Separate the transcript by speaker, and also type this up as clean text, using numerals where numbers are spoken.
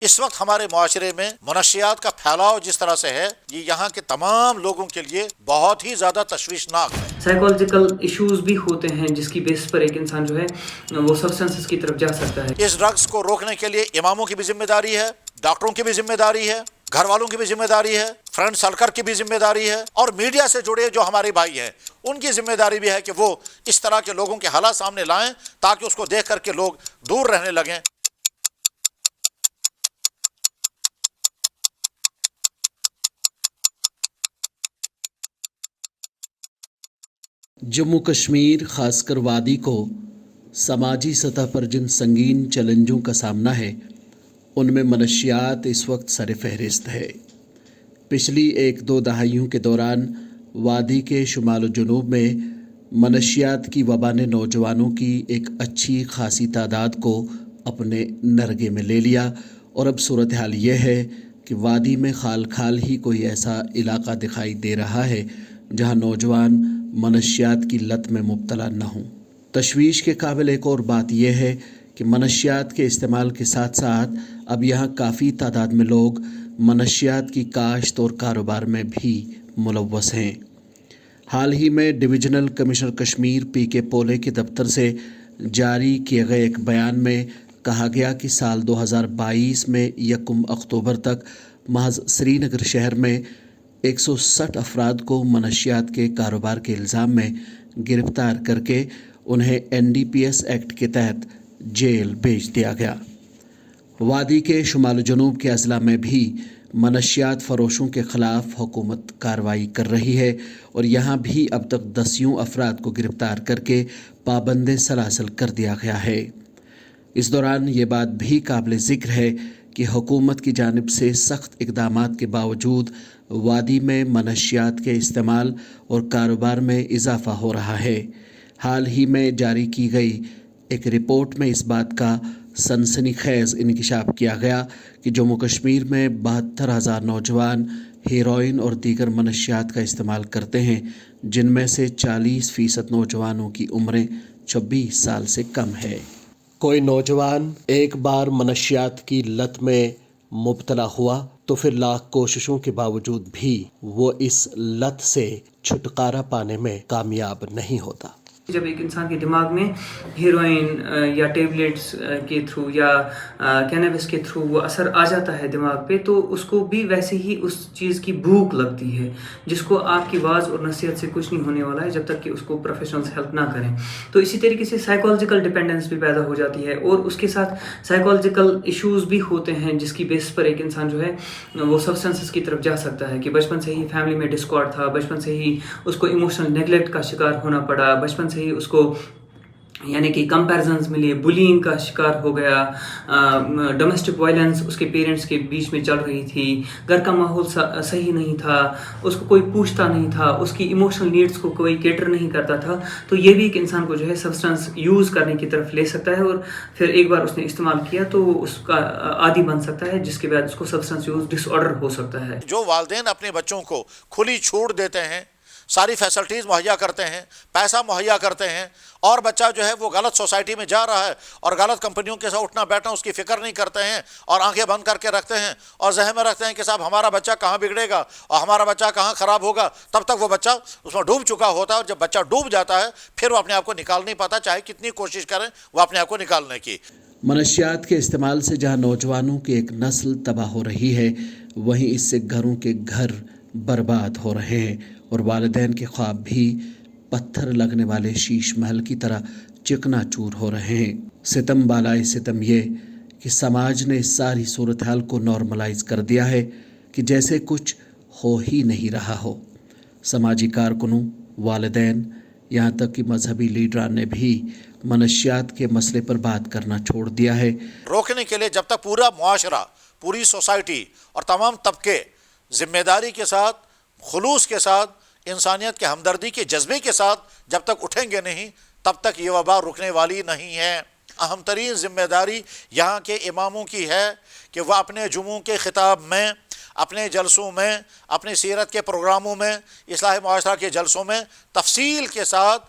Speaker 1: اس وقت ہمارے معاشرے میں منشیات کا پھیلاؤ جس طرح سے ہے یہ یہاں کے تمام لوگوں کے لیے بہت ہی زیادہ تشویشناک ہے۔
Speaker 2: سائیکالوجیکل ایشوز بھی ہوتے ہیں جس کی بیس پر ایک انسان جو ہے وہ سبسٹنسز کی طرف جا سکتا ہے۔
Speaker 1: اس ڈرگس کو روکنے کے لیے اماموں کی بھی ذمہ داری ہے، ڈاکٹروں کی بھی ذمہ داری ہے، گھر والوں کی بھی ذمہ داری ہے، فرینڈ سرکل کی بھی ذمہ داری ہے، اور میڈیا سے جڑے جو ہمارے بھائی ہیں ان کی ذمہ داری بھی ہے کہ وہ اس طرح کے لوگوں کے حالات سامنے لائیں تاکہ اس کو دیکھ کر کے لوگ دور رہنے لگیں۔
Speaker 3: جموں کشمیر خاص کر وادی کو سماجی سطح پر جن سنگین چیلنجوں کا سامنا ہے ان میں منشیات اس وقت سر فہرست ہے۔ پچھلی ایک دو دہائیوں کے دوران وادی کے شمال و جنوب میں منشیات کی وبا نے نوجوانوں کی ایک اچھی خاصی تعداد کو اپنے نرغے میں لے لیا، اور اب صورتحال یہ ہے کہ وادی میں خال خال ہی کوئی ایسا علاقہ دکھائی دے رہا ہے جہاں نوجوان منشیات کی لت میں مبتلا نہ ہوں۔ تشویش کے قابل ایک اور بات یہ ہے کہ منشیات کے استعمال کے ساتھ ساتھ اب یہاں کافی تعداد میں لوگ منشیات کی کاشت اور کاروبار میں بھی ملوث ہیں۔ حال ہی میں ڈویژنل کمشنر کشمیر پی کے پولے کے دفتر سے جاری کیے گئے ایک بیان میں کہا گیا کہ سال 2022 میں 1 اکتوبر تک محض سری نگر شہر میں 160 افراد کو منشیات کے کاروبار کے الزام میں گرفتار کر کے انہیں NDPS ایکٹ کے تحت جیل بھیج دیا گیا۔ وادی کے شمال و جنوب کے اضلاع میں بھی منشیات فروشوں کے خلاف حکومت کارروائی کر رہی ہے، اور یہاں بھی اب تک 10 افراد کو گرفتار کر کے پابند سلاسل کر دیا گیا ہے۔ اس دوران یہ بات بھی قابل ذکر ہے کہ حکومت کی جانب سے سخت اقدامات کے باوجود وادی میں منشیات کے استعمال اور کاروبار میں اضافہ ہو رہا ہے۔ حال ہی میں جاری کی گئی ایک رپورٹ میں اس بات کا سنسنی خیز انکشاف کیا گیا کہ جموں کشمیر میں 72,000 نوجوان ہیروئن اور دیگر منشیات کا استعمال کرتے ہیں، جن میں سے 40% نوجوانوں کی عمریں 26 سال سے کم ہے۔ کوئی نوجوان ایک بار منشیات کی لت میں مبتلا ہوا تو پھر لاکھ کوششوں کے باوجود بھی وہ اس لت سے چھٹکارا پانے میں کامیاب نہیں ہوتا۔
Speaker 2: جب ایک انسان کے دماغ میں ہیروئن یا ٹیبلٹس کے تھرو یا کینیبس کے تھرو وہ اثر آ جاتا ہے دماغ پہ، تو اس کو بھی ویسے ہی اس چیز کی بھوک لگتی ہے جس کو آپ کی واز اور نصیحت سے کچھ نہیں ہونے والا ہے جب تک کہ اس کو پروفیشنلز ہیلپ نہ کریں۔ تو اسی طریقے سے سائیکالوجیکل ڈپینڈنس بھی پیدا ہو جاتی ہے، اور اس کے ساتھ سائیکالوجیکل ایشوز بھی ہوتے ہیں جس کی بیس پر ایک انسان جو ہے وہ سبسٹنسز کی طرف جا سکتا ہے کہ بچپن سے ہی فیملی میں ڈسکارڈ تھا، بچپن سے ہی اس کو ایموشنل نیگلیکٹ کا شکار ہونا پڑا، بچپن سے ہی اس کو یعنی کہ کمپیرزنز ملے، بلینگ کا شکار ہو گیا، ڈومیسٹک وائلنس اس کے پیرنٹس کے بیچ میں چل رہی تھی، گھر کا ماحول صحیح نہیں تھا، اس کو کوئی پوچھتا نہیں تھا، اس کی ایموشنل نیڈس کو کوئی کیٹر نہیں کرتا تھا، تو یہ بھی ایک انسان کو جو ہے سبسٹنس یوز کرنے کی طرف لے سکتا ہے، اور پھر ایک بار اس نے استعمال کیا تو وہ اس کا عادی بن سکتا ہے، جس کے بعد اس کو سبسٹنس یوز ڈس آرڈر ہو سکتا ہے۔
Speaker 1: جو والدین اپنے بچوں کو کھلی چھوٹ دیتے ہیں، ساری فیسلٹیز مہیا کرتے ہیں، پیسہ مہیا کرتے ہیں، اور بچہ جو ہے وہ غلط سوسائٹی میں جا رہا ہے اور غلط کمپنیوں کے ساتھ اٹھنا بیٹھنا اس کی فکر نہیں کرتے ہیں، اور آنکھیں بند کر کے رکھتے ہیں اور ذہن میں رکھتے ہیں کہ صاحب ہمارا بچہ کہاں بگڑے گا اور ہمارا بچہ کہاں خراب ہوگا، تب تک وہ بچہ اس میں ڈوب چکا ہوتا ہے، اور جب بچہ ڈوب جاتا ہے پھر وہ اپنے آپ کو نکال نہیں پاتا، چاہے کتنی کوشش کریں وہ اپنے آپ کو نکالنے کی۔
Speaker 3: منشیات کے استعمال سے جہاں نوجوانوں کی ایک نسل تباہ ہو رہی ہے، وہیں اس سے گھروں کے گھر برباد ہو رہے ہیں، اور والدین کے خواب بھی پتھر لگنے والے شیش محل کی طرح چکنا چور ہو رہے ہیں۔ ستم بالائے ستم یہ کہ سماج نے اس ساری صورتحال کو نارملائز کر دیا ہے کہ جیسے کچھ ہو ہی نہیں رہا ہو۔ سماجی کارکنوں، والدین، یہاں تک کہ مذہبی لیڈران نے بھی منشیات کے مسئلے پر بات کرنا چھوڑ دیا ہے۔
Speaker 1: روکنے کے لیے جب تک پورا معاشرہ، پوری سوسائٹی اور تمام طبقے ذمہ داری کے ساتھ، خلوص کے ساتھ، انسانیت کے ہمدردی کے جذبے کے ساتھ جب تک اٹھیں گے نہیں، تب تک یہ وبا رکنے والی نہیں ہے۔ اہم ترین ذمہ داری یہاں کے اماموں کی ہے کہ وہ اپنے جمعوں کے خطاب میں، اپنے جلسوں میں، اپنی سیرت کے پروگراموں میں، اصلاح معاشرہ کے جلسوں میں تفصیل کے ساتھ